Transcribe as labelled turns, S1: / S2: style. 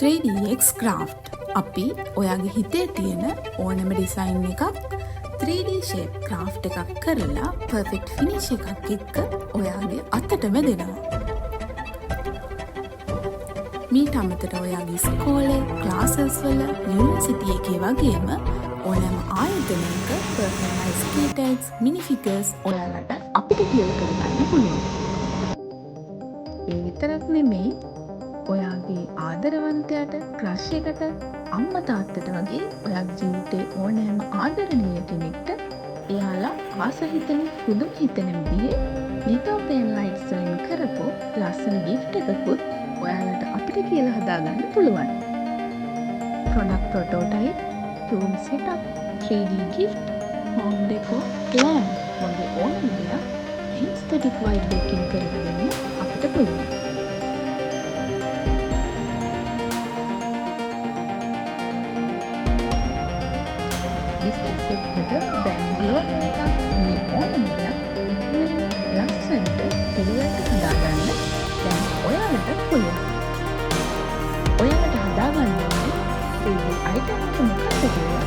S1: 3DX Craft අපි ඔයාගේ හිතේ තියෙන ඕනම ඩිසයින් එකක් 3D shape craft එකක් කරලා perfect finish එකක් එක්ක ඔයාගේ අතටම දෙනවා. මීට අමතරව ඔයාගේ ඉස්කෝලේ, ක්ලාසස් වල, යුනිවර්සිටි එකේ වගේම ඕනෑම ආයතනයක personalized key tags, mini figures ඔයාලට අපිට කියලා කරගන්න පුළුවන්. ඒ විතරක් නෙමෙයි ඔයාගේ ආදරවන්තයාට, ක්‍රෂ් එකට, අම්මා තාත්තට වගේ ඔයාගේ ජීවිතේ ඕනෑම ආදරණීය කෙනෙක්ට එයාලා ආස හිතෙන, පුදුම හිතෙන විදිහේ ලිටෝපියන් ලයිට්ස් වලින් කරපු ලස්සන gift එකකුත් ඔයාලට අපිට කියලා හදාගන්න පුළුවන්. product prototype, room setup, 3D gift, home decor, plan වගේ ඕනම දෙයක් aesthetic vibe එකකින් කරගෙන අපිට පුළුවන්. business එකට බැංගලෝර එකක් මේ ඕනම දෙයක් ලස්සනට පිළිවෙලට හදාගන්න දැන් ඔයාලට පුළුවන්. ඔයාලට හදාගන්න ඕනේ 3D item එක මොකක්ද කියලා